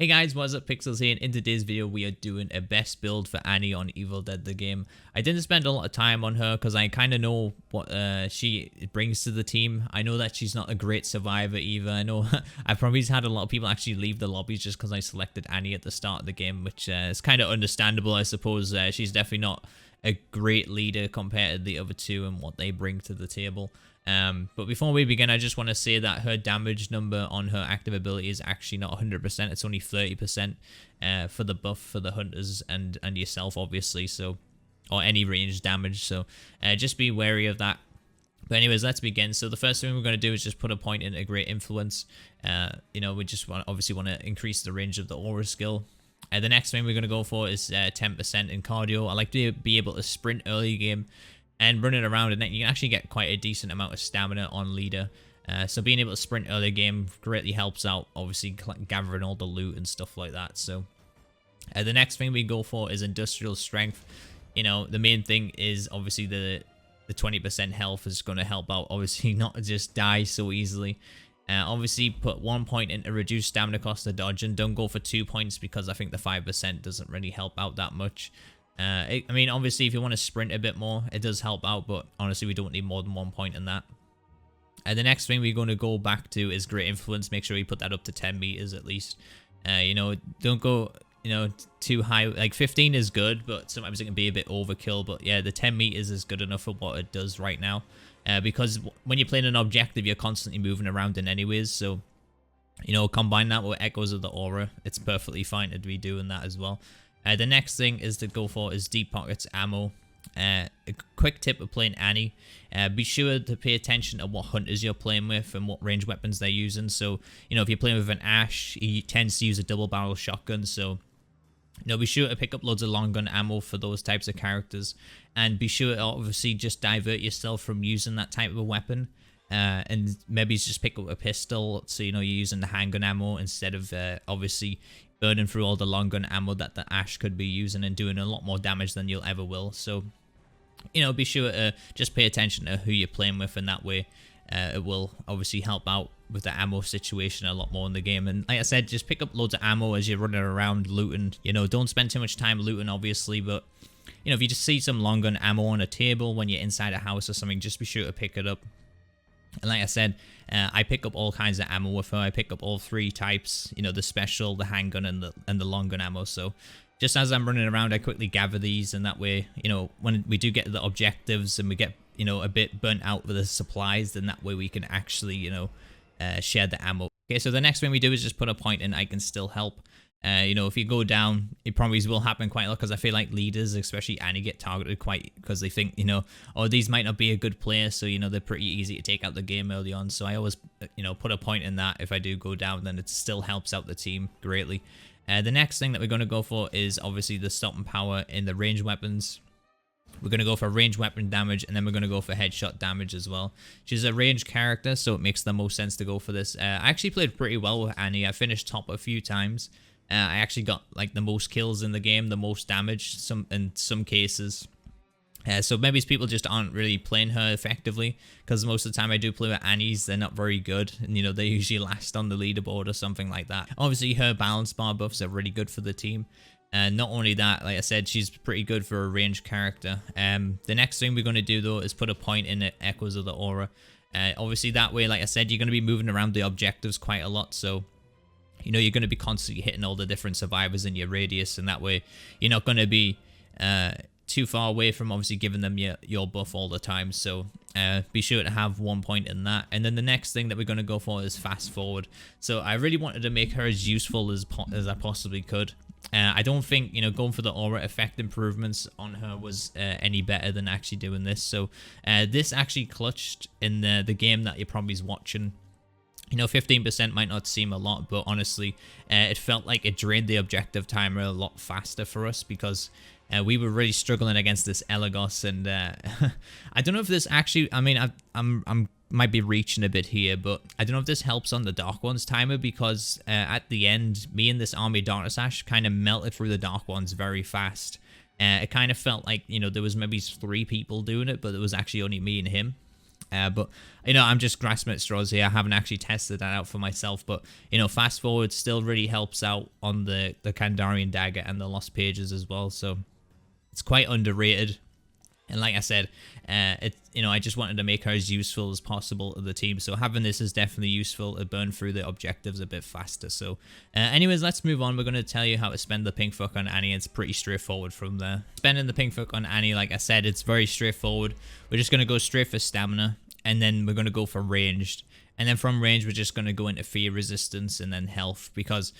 Hey guys, what's up? Pixels here, and in today's video we are doing a best build for Annie on Evil Dead the game. I didn't spend a lot of time on her because I kind of know what she brings to the team. I know that she's not a great survivor either. I know I've probably had a lot of people actually leave the lobbies just because I selected Annie at the start of the game, which is kind of understandable, I suppose. She's definitely not a great leader compared to the other two and what they bring to the table. But before we begin, I just want to say that her damage number on her active ability is actually not 100%. It's only 30% for the buff for the hunters and yourself, obviously. So, or any ranged damage. So, just be wary of that. But anyways, let's begin. So the first thing we're going to do is just put a point in a great influence. You know, we just obviously want to increase the range of the aura skill. The next thing we're going to go for is 10% in cardio. I like to be able to sprint early game and run it around, and then you can actually get quite a decent amount of stamina on leader. So being able to sprint early game greatly helps out, obviously gathering all the loot and stuff like that. So the next thing we go for is industrial strength. You know, the main thing is obviously the 20% health is going to help out, obviously not just die so easily. Obviously put 1 point into reduced stamina cost to dodge, and don't go for 2 points because I think the 5% doesn't really help out that much. I mean, obviously, if you want to sprint a bit more, it does help out, but honestly, we don't need more than 1 point in that. The next thing we're going to go back to is great influence. Make sure you put that up to 10 meters at least. You know, don't go, you know, too high. Like 15 is good, but sometimes it can be a bit overkill. But yeah, the 10 meters is good enough for what it does right now. Because when you're playing an objective, you're constantly moving around in anyways. So, you know, combine that with echoes of the aura. It's perfectly fine to be doing that as well. The next thing is to go for is deep pockets ammo. A quick tip of playing Annie, be sure to pay attention to what hunters you're playing with and what range weapons they're using. So, you know, if you're playing with an Ash, he tends to use a double barrel shotgun. So, you know, be sure to pick up loads of long gun ammo for those types of characters. And be sure to obviously just divert yourself from using that type of a weapon. And maybe just pick up a pistol, so you know you're using the handgun ammo instead of obviously burning through all the long gun ammo that the Ash could be using and doing a lot more damage than you'll ever will. So, you know, be sure to just pay attention to who you're playing with, and that way it will obviously help out with the ammo situation a lot more in the game. And like I said, just pick up loads of ammo as you're running around looting. You know, don't spend too much time looting, obviously, but you know, if you just see some long gun ammo on a table when you're inside a house or something, just be sure to pick it up. And like I said, I pick up all kinds of ammo with her. I pick up all three types, you know, the special, the handgun, and the long gun ammo. So just as I'm running around, I quickly gather these, and that way, you know, when we do get to the objectives and we get, you know, a bit burnt out with the supplies, then that way we can actually, you know, share the ammo. Okay, so the next thing we do is just put a point in I can still help. You know, if you go down, it probably will happen quite a lot because I feel like leaders, especially Annie, get targeted quite because they think, you know, oh, these might not be a good player, so, you know, they're pretty easy to take out the game early on. So I always, you know, put a point in that. If I do go down, then it still helps out the team greatly. The next thing that we're going to go for is obviously the stopping power in the ranged weapons. We're going to go for ranged weapon damage, and then we're going to go for headshot damage as well. She's a ranged character, so it makes the most sense to go for this. I actually played pretty well with Annie. I finished top a few times. I actually got like the most kills in the game, the most damage in some cases. So maybe people just aren't really playing her effectively, because most of the time I do play with Annies, they're not very good, and you know, they usually last on the leaderboard or something like that. Obviously her balance bar buffs are really good for the team. And not only that, like I said, she's pretty good for a ranged character. The next thing we're going to do though is put a point in the echoes of the aura. Obviously that way, like I said, you're going to be moving around the objectives quite a lot, so you know, you're going to be constantly hitting all the different survivors in your radius, and that way you're not going to be too far away from obviously giving them your buff all the time. So be sure to have 1 point in that. And then the next thing that we're going to go for is fast forward. So I really wanted to make her as useful as I possibly could. I don't think, you know, going for the aura effect improvements on her was any better than actually doing this. So this actually clutched in the game that you're probably watching. You know, 15% might not seem a lot, but honestly, it felt like it drained the objective timer a lot faster for us, because we were really struggling against this Elagos, and I don't know if this actually, I mean, I'm might be reaching a bit here, but I don't know if this helps on the Dark Ones timer, because at the end, me and this Army Darkness Ash kind of melted through the Dark Ones very fast. It kind of felt like, you know, there was maybe 3 people doing it, but it was actually only me and him. But I'm just grasping at straws here. I haven't actually tested that out for myself, but fast forward still really helps out on the Kandarian dagger and the lost pages as well. So it's quite underrated. And like I said, I just wanted to make her as useful as possible to the team. So having this is definitely useful to burn through the objectives a bit faster. So anyways, let's move on. We're going to tell you how to spend the pink fuck on Annie. It's pretty straightforward from there. Spending the pink fuck on Annie, like I said, it's very straightforward. We're just going to go straight for stamina, and then we're going to go for ranged. And then from range, we're just going to go into fear resistance and then health, because,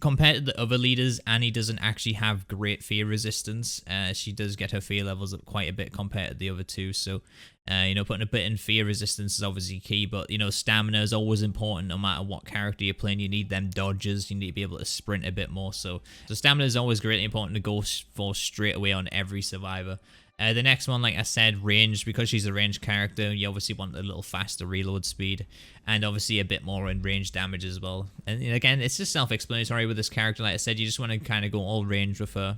compared to the other leaders, Annie doesn't actually have great fear resistance. She does get her fear levels up quite a bit compared to the other two. So, putting a bit in fear resistance is obviously key. But, stamina is always important no matter what character you're playing. You need them dodges. You need to be able to sprint a bit more. So stamina is always greatly important to go for straight away on every survivor. The next one, like I said, ranged, because she's a ranged character, you obviously want a little faster reload speed, and obviously a bit more in range damage as well. And again, it's just self-explanatory with this character. Like I said, you just want to kind of go all range with her.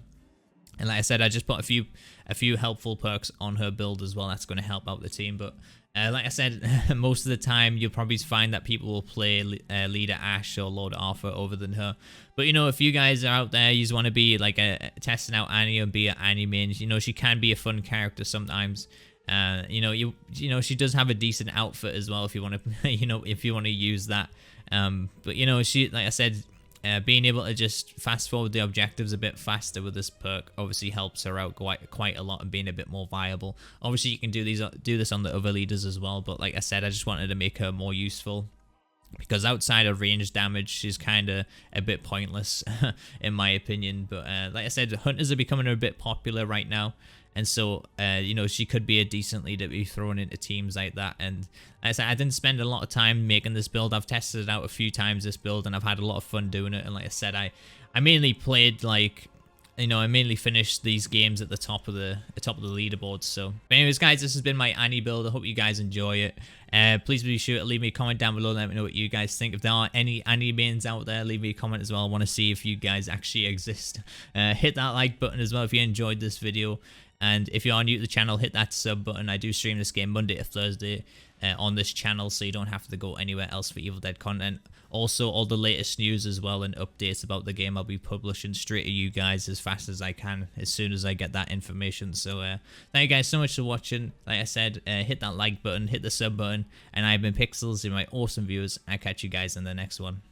And like I said, I just put a few helpful perks on her build as well. That's going to help out the team. But like I said, most of the time you'll probably find that people will play Leader Ashe or Lord Arthur over than her. But if you guys are out there, you just want to be like testing out Annie and be an Annie main. she can be a fun character sometimes. She does have a decent outfit as well if you want to, if you want to use that. But she, like I said, being able to just fast forward the objectives a bit faster with this perk obviously helps her out quite a lot and being a bit more viable. Obviously, you can do this on the other leaders as well, but like I said, I just wanted to make her more useful, because outside of range damage, she's kind of a bit pointless in my opinion. But like I said, hunters are becoming a bit popular right now. And so, she could be a decent leader to be thrown into teams like that. And like I said, I didn't spend a lot of time making this build. I've tested it out a few times, this build, and I've had a lot of fun doing it. And like I said, I mainly played I mainly finished these games at the top of the leaderboards. So, but anyways, guys, this has been my Annie build. I hope you guys enjoy it. Please be sure to leave me a comment down below. Let me know what you guys think. If there are any Annie mains out there, leave me a comment as well. I want to see if you guys actually exist. Hit that like button as well if you enjoyed this video. And if you are new to the channel, hit that sub button. I do stream this game Monday to Thursday on this channel, so you don't have to go anywhere else for Evil Dead content. Also, all the latest news as well and updates about the game I'll be publishing straight to you guys as fast as I can, as soon as I get that information. So thank you guys so much for watching. Like I said, hit that like button, hit the sub button, and I've been Pixels, and my awesome viewers. I'll catch you guys in the next one.